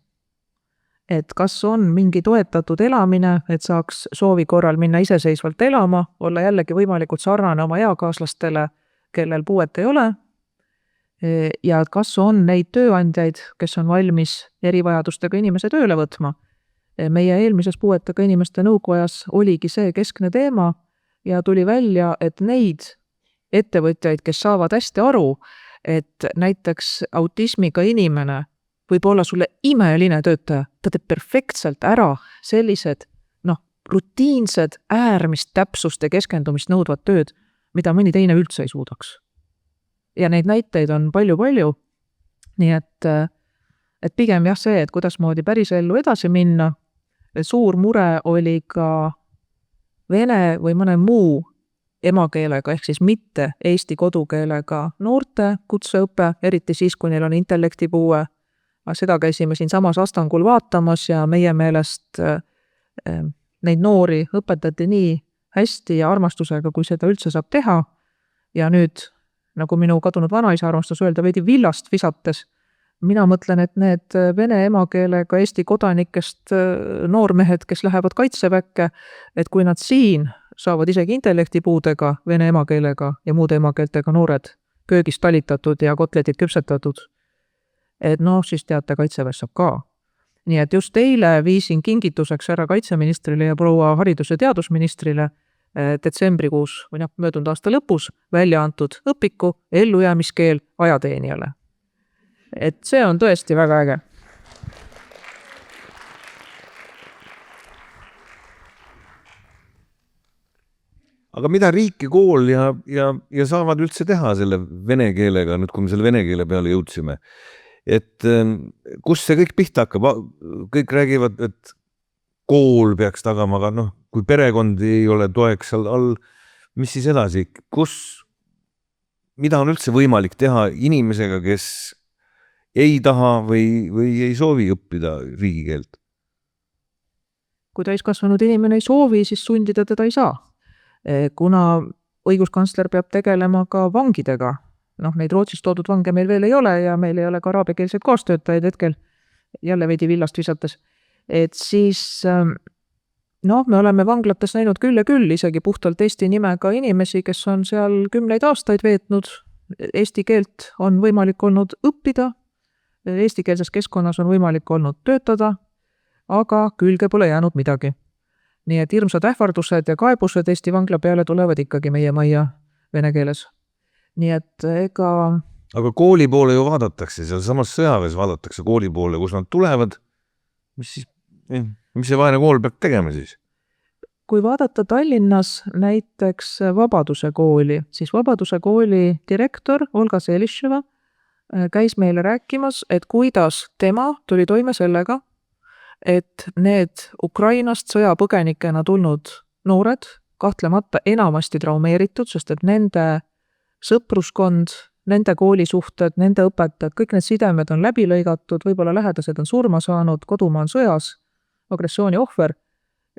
Et kas on mingi toetatud elamine, et saaks soovi korral minna iseseisvalt elama, olla jällegi võimalikult sarnane oma eakaaslastele, kellel puuet ei ole. Ja kas on neid tööandjaid, kes on valmis erivajadustega inimese tööle võtma. Meie eelmises puuetega inimeste nõukojas oligi see keskne teema, ja tuli välja, et neid ettevõtjaid, kes saavad hästi aru, et näiteks autismiga inimene võib olla sulle imeline töötaja, ta teeb perfektselt ära sellised rutiinsed, äärmist täpsust ja keskendumist nõudvad tööd, mida mõni teine üldse ei suudaks. Ja neid näiteid on palju-palju, nii et pigem jah see, et kuidas moodi päris ellu edasi minna. Suur mure oli ka vene või mõne muu emakeelega, ehk siis mitte eesti kodukeelega noorte kutseõpe, eriti siis, kui neil on intellektipuue. Seda käisime siin samas Astangul vaatamas ja meie meelest neid noori õpetati nii hästi ja armastusega, kui seda üldse saab teha. Ja nüüd, nagu minu kadunud vanaisa armastus öelda, veidi villast visates, mina mõtlen, et need vene emakeelega Eesti kodanikest noormehed, kes lähevad kaitseväkke, et kui nad siin saavad isegi intellektipuudega, vene emakeelega ja muude emakeeltega noored köögis talitatud ja kotletid küpsetatud, et siis teate, kaitseväes saab ka. Nii et just eile viisin kingituseks härra kaitseministrile ja proua haridus- ja teadusministrile detsembrikuus või möödunud aasta lõpus välja antud õpiku ellujäämiskeel ajateenijale. Et see on tõesti väga äge. Aga mida riik ja kool ja saavad üldse teha selle vene keelega, nüüd kui me selle vene keele peale jõudsime? Et kus see kõik pihta hakkab? Kõik räägivad, et kool peaks tagama, aga kui perekond ei ole toeks seal all, mis siis edasi? Mida on üldse võimalik teha inimesega, kes ei taha või ei soovi õppida riigikeelt? Kui täiskasvanud inimene ei soovi, siis sundida teda ei saa. Kuna õiguskantsler peab tegelema ka vangidega, neid Rootsis toodud vange meil veel ei ole ja meil ei ole ka araabiakeelseid koostöötajaid hetkel, jälle veidi villast visates, et siis me oleme vanglates näinud küll ja küll isegi puhtalt Eesti nimega inimesi, kes on seal 10 aastaid veetnud, eesti keelt on võimalik olnud õppida, eestikeelses keskkonnas on võimalik olnud töötada, aga külge pole jäänud midagi. Nii et hirmsad ähvardused ja kaebused Eesti vangla peale tulevad ikkagi meie majja vene keeles. Nii et ega... Aga kooli poole ju vaadatakse, seal samas sõjaväes vaadatakse kooli poole, kus nad tulevad. Mis see vaene kool peab tegema siis? Kui vaadata Tallinnas näiteks Vabaduse kooli, siis Vabaduse kooli direktor Olga Seliševa käis meile rääkimas, et kuidas tema tuli toime sellega, et need Ukrainast sõjapõgenikena tulnud noored kahtlemata enamasti traumeeritud, sest et nende sõpruskond, nende koolisuhted, nende õpetajad, kõik need sidemed on läbi lõigatud, võib-olla lähedased on surma saanud, kodumaa on sõjas, agressiooni ohver,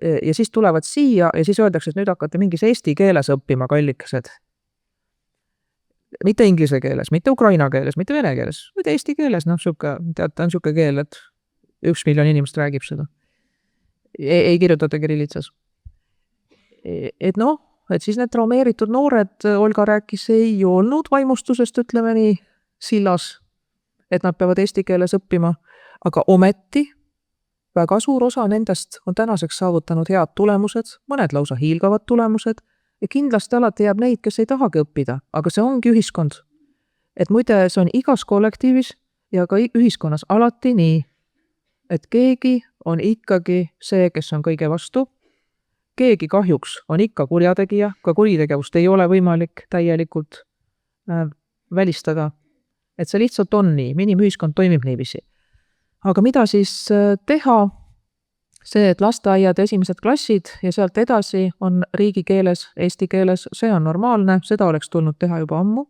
ja siis tulevad siia ja siis öeldakse, et nüüd hakkate mingis eesti keeles õppima, kallikesed. Mitte inglise keeles, mitte ukraina keeles, mitte vene keeles, vaid eesti keeles, teate, on siuke keel, et 1 miljon inimest räägib seda. Ei kirjutada kirillitsas. Et siis need traumeeritud noored, Olga rääkis, ei olnud vaimustusest, ütleme nii, sillas, et nad peavad eesti keeles õppima, aga ometi väga suur osa nendest on tänaseks saavutanud head tulemused, mõned lausa hiilgavad tulemused ja kindlasti alati jääb neid, kes ei tahagi õppida, aga see ongi ühiskond. Et muide, see on igas kollektiivis ja ka ühiskonnas alati nii, et keegi on ikkagi see, kes on kõige vastu, keegi kahjuks on ikka kurjategija, ka kuritegevust ei ole võimalik täielikult välistada. Et see lihtsalt on nii, inimühiskond toimib niiviisi. Aga mida siis teha? See, et lasteaiad esimesed klassid ja sealt edasi on riigikeeles, eesti keeles, see on normaalne, seda oleks tulnud teha juba ammu.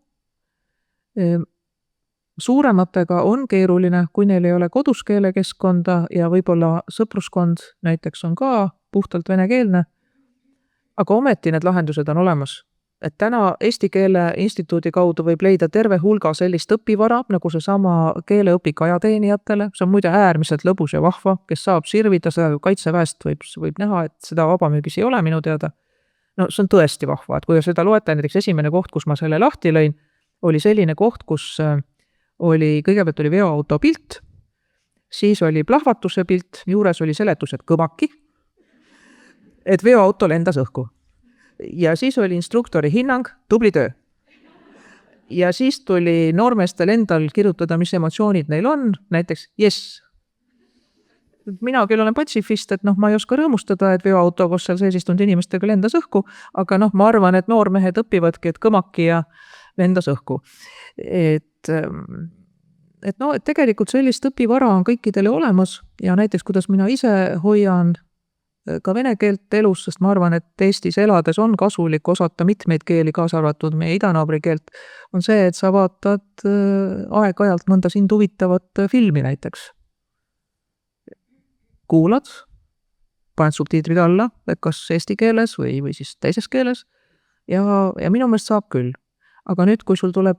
Suurematega on keeruline, kui neil ei ole kodus keelekeskkonda ja võib-olla sõpruskond näiteks on ka puhtalt venekeelne, aga ometi need lahendused on olemas. Et täna Eesti Keele Instituudi kaudu võib leida terve hulga sellist õpivara, nagu see sama keeleõpik ajateenijatele, see on muide äärmiselt lõbus ja vahva, kes saab sirvida, seda kaitseväest võib näha, et seda vabamüügis ei ole minu teada. See on tõesti vahva, et kui seda loete, näiteks esimene koht, kus ma selle lahti lõin, oli selline koht, kus kõigepealt oli veoauto pilt, siis oli plahvatuse pilt, juures oli seletus, et kõmaki, et veoauto lendas õhku. ja siis oli instruktori hinnang, tubli töö. Ja siis tuli noormeestel endal kirjutada, mis emotsioonid neil on, näiteks yes. Mina küll olen patsifist, et ma ei oska rõõmustada, et veoauto, kus seal sees istunud inimestega lendas õhku, aga ma arvan, et noormehed õpivadki, et kõmaki ja lendas õhku. Et tegelikult sellist õpivara on kõikidele olemas ja näiteks, kuidas mina ise hoian ka vene keelt elus, sest ma arvan, et Eestis elades on kasulik osata mitmeid keeli, kaasa arvatud meie idanaabri keelt, on see, et sa vaatad aeg-ajalt mõnda sind huvitavat filmi näiteks. Kuulad, paned subtiitrid alla, kas eesti keeles või siis teises keeles ja minu meelest saab küll. Aga nüüd, kui sul tuleb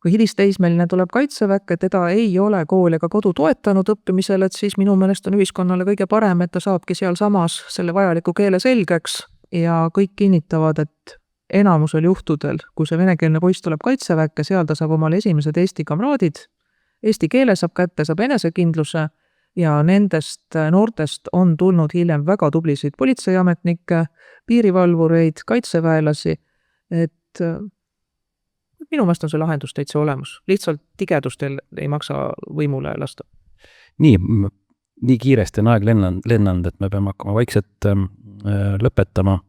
kui hilisteismeline tuleb kaitseväkke, et teda ei ole kool ega kodu toetanud õppimisel, et siis minu meelest on ühiskonnale kõige parem, et ta saabki seal samas selle vajaliku keele selgeks ja kõik kinnitavad, et enamusel juhtudel, kui see venekeelne poiss tuleb kaitseväkke, seal ta saab omale esimesed eesti kamraadid, eesti keele saab kätte, saab enesekindluse ja nendest noortest on tulnud hiljem väga tublisid politseiametnikke, piirivalvureid, kaitseväelasi, et minu meelest on see lahendus täitsa olemas. Lihtsalt tigedustel ei maksa võimule lasta. Nii kiiresti on aeg lennanud, et me peame hakkama vaikselt lõpetama.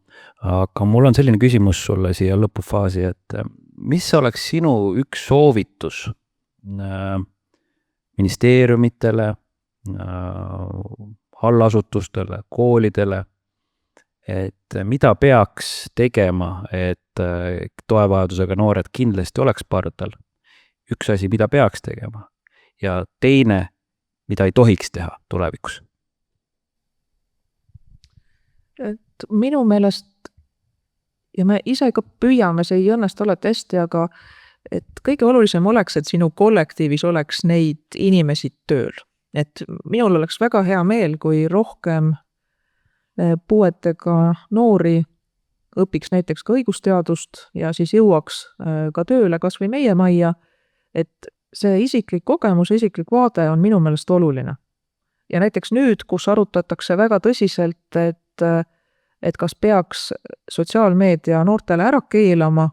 Aga mul on selline küsimus sulle siia lõpufaasi, et mis oleks sinu üks soovitus ministeeriumitele, allasutustele, koolidele, et mida peaks tegema, et toevajadusega noored kindlasti oleks pardal. Üks asi, mida peaks tegema ja teine, mida ei tohiks teha tulevikus. Et minu meelest, ja me ise ka püüame, see ei õnnest alati hästi, aga et kõige olulisem oleks, et sinu kollektiivis oleks neid inimesi tööl. Et minul oleks väga hea meel, kui rohkem puuetega noori õpiks näiteks ka õigusteadust ja siis jõuaks ka tööle kas või meie majja, et see isiklik kogemus, isiklik vaade on minu meelest oluline. Ja näiteks nüüd, kus arutatakse väga tõsiselt, et kas peaks sotsiaalmeedia noortele ära keelama,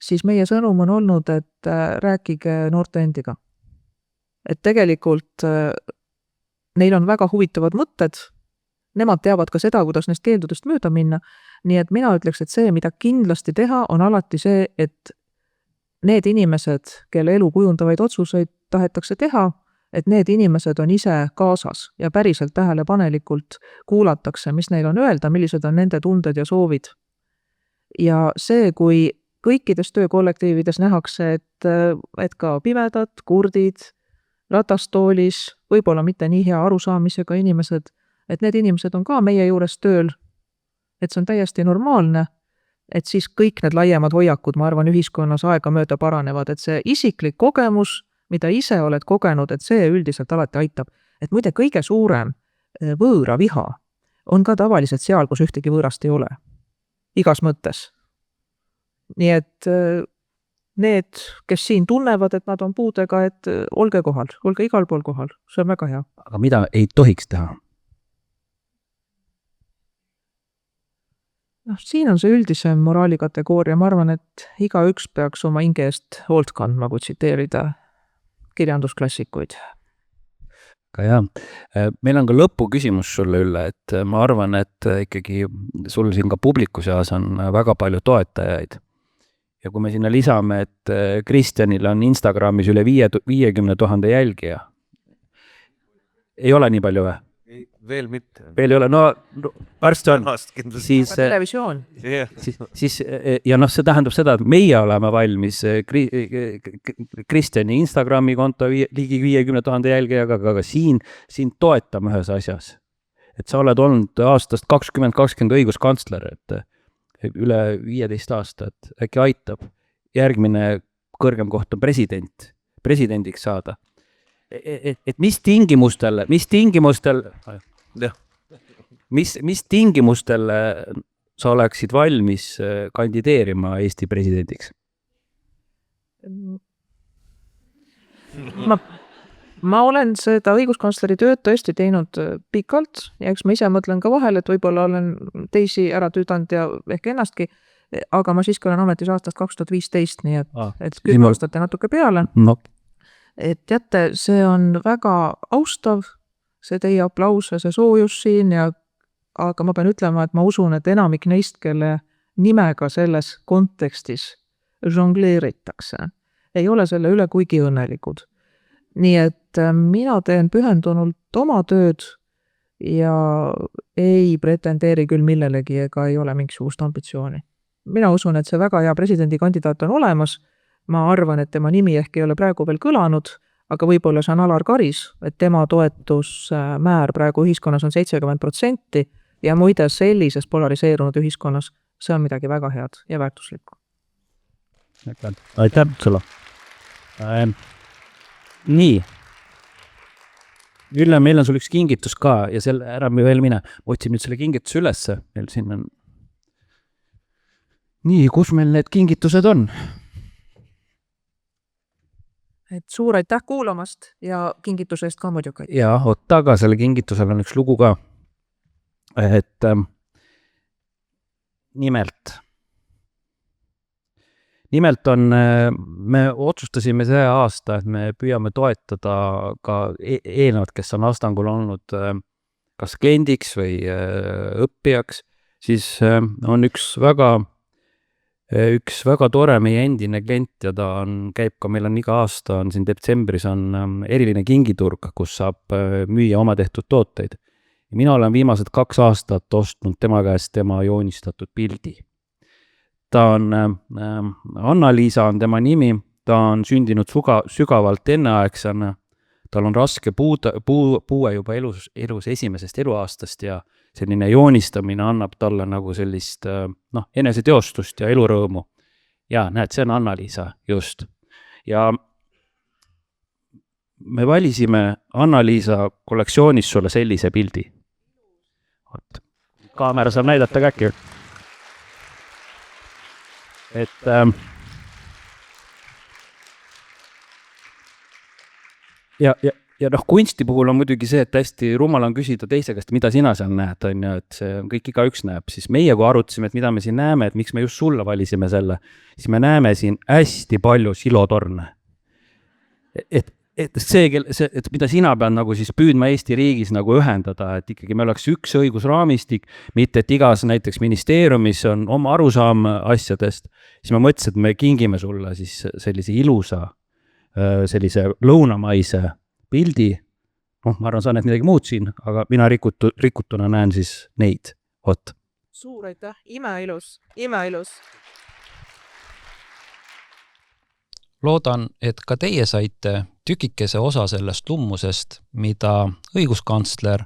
siis meie sõnum on olnud, et rääkige noorte endiga. Et tegelikult neil on väga huvitavad mõtted, nemad teavad ka seda, kuidas neist keeldudest mööda minna, nii et mina ütleks, et see, mida kindlasti teha, on alati see, et need inimesed, kelle elu kujundavaid otsuseid tahetakse teha, et need inimesed on ise kaasas ja päriselt tähelepanelikult kuulatakse, mis neil on öelda, millised on nende tunded ja soovid. Ja see, kui kõikides töökollektiivides nähakse, et ka pimedad, kurdid, ratastoolis, võib-olla mitte nii hea arusaamisega inimesed, et need inimesed on ka meie juures tööl, et see on täiesti normaalne, et siis kõik need laiemad hoiakud, ma arvan, ühiskonnas aega mööda paranevad, et see isiklik kogemus, mida ise oled kogenud, et see üldiselt alati aitab. Et muide kõige suurem võõra viha on ka tavaliselt seal, kus ühtegi võõrast ei ole. Igas mõttes. Nii et need, kes siin tunnevad, et nad on puudega, et olge kohal, olge igal pool kohal, see on väga hea. Aga mida ei tohiks teha? Siin on see üldisem moraalikategooria, ma arvan, et igaüks peaks oma hinge eest hoolt kandma, kui tsiteerida kirjandusklassikuid. Aga jah, meil on ka lõpu küsimus sulle üle, et ma arvan, et ikkagi sul siin ka publiku seas on väga palju toetajaid. Ja kui me sinna lisame, et Kristjanil on Instagramis üle 50 000 jälgija, ei ole nii palju või? Veel mitte. Veel ei ole, no varsti on. Siis, televisioon. Siis, ja see tähendab seda, et meie oleme valmis Kristjani Instagrami konto ligi 50 000 jälgijaga, aga siin toetame ühes asjas. Et sa oled olnud aastast 2020 õiguskantsler, et üle 15 aastat äkki aitab. Järgmine kõrgem koht on presidendiks saada. Et mis tingimustel sa oleksid valmis kandideerima Eesti presidendiks? ma olen seda õiguskantsleri tööd tõesti teinud pikalt ja eks ma ise mõtlen ka vahel, et võib-olla olen teisi ära tüüdanud ja ehk ennastki, aga ma siiski olen ametis aastast 2015, nii et 10 aastat ja natuke peale. No. Et jätte, see on väga austav, see teie aplaus ja see soojus siin aga ma pean ütlema, et ma usun, et enamik neist, kelle nimega selles kontekstis žongleeritakse, ei ole selle üle kuigi õnnelikud. Nii et mina teen pühendunult oma tööd ja ei pretendeeri küll millelegi ega ei ole mingisugust ambitsiooni. Mina usun, et see väga hea presidendikandidaat on olemas. Ma arvan, et tema nimi ehk ei ole praegu veel kõlanud, aga võib-olla see on Alar Karis, et tema toetusmäär praegu ühiskonnas on 70% ja muide sellises polariseerunud ühiskonnas see on midagi väga head ja väärtuslikku. Aitäh sulle. Nii. Ülle, meil on sul üks kingitus ka ja selle ära veel mine. Otsin nüüd selle kingituse ülesse. Meil siin on... Nii, kus meil need kingitused on? Et suur aitäh kuulamast ja kingituse eest ka muidugi. Ja, taga selle kingitusel on üks lugu ka. Et Nimelt on, me otsustasime see aasta, et me püüame toetada ka eelnevad, kes on Astangul olnud kas kliendiks või õppijaks, siis on üks väga tore meie endine klient ja käib ka, meil on iga aasta, siin detsembris on eriline kingiturg, kus saab müüa oma tehtud tooteid. Ja mina olen viimased 2 aastat ostnud tema käest tema joonistatud pildi. Ta on, Anna-Liisa on tema nimi, ta on sündinud sügavalt enneaegsena, tal on raske puue juba elus esimesest eluaastast ja selline joonistamine annab talle nagu sellist eneseteostust ja elurõõmu. Ja näed, see on Anna-Liisa just. Ja me valisime Anna-Liisa kollektsioonis sulle sellise pildi. Kaamera saab näidata käki. Et ja kunsti puhul on muidugi see, et hästi rumal on küsida teise käest, mida sina seal näed, on ju, et see kõik iga üks näeb. Siis meie, kui arutasime, et mida me siin näeme, et miks me just sulle valisime selle, siis me näeme siin hästi palju silotorne. Et mida sina pead nagu siis püüdma Eesti riigis nagu ühendada, et ikkagi me oleks üks õigusraamistik, mitte et igas näiteks ministeeriumis on oma arusaam asjadest, siis ma mõtlesin, et me kingime sulle siis sellise ilusa, sellise lõunamaise pildi. Ma arvan, sa näed midagi muud siin, aga mina rikutuna näen siis neid. Ot. Suur aitäh, imeilus. Loodan, et ka teie saite tükikese osa sellest lummusest, mida õiguskantsler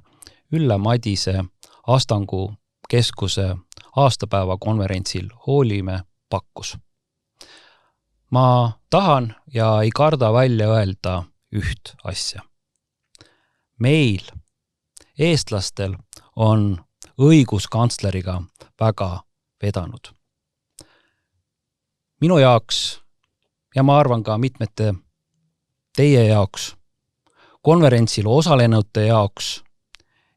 Ülle Madise Astangu keskuse aastapäeva konverentsil Hoolime pakkus. Ma tahan ja ei karda välja öelda üht asja. Meil, eestlastel, on õiguskantsleriga väga vedanud. Minu jaoks ja ma arvan ka mitmete teie jaoks, konverentsil osalenute jaoks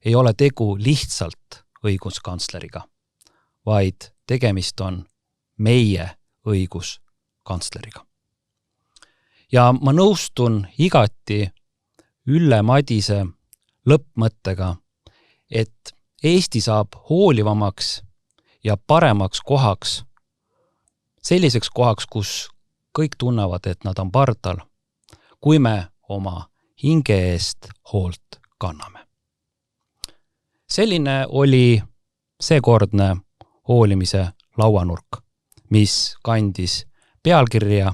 ei ole tegu lihtsalt õiguskantsleriga, vaid tegemist on meie õiguskantsleriga. Ja ma nõustun igati Ülle Madise lõppmõttega, et Eesti saab hoolivamaks ja paremaks kohaks, selliseks kohaks, kus kõik tunnevad, et nad on pardal, kui me oma hinge eest hoolt kanname. Selline oli seekordne hoolimise lauanurk, mis kandis pealkirja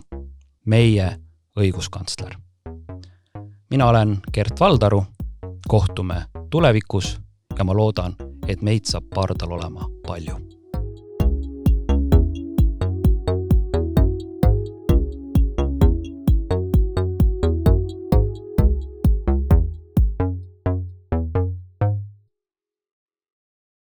Meie õiguskantsler. Mina olen Gert Valdaru, kohtume tulevikus ja ma loodan, et meid saab pardal olema palju.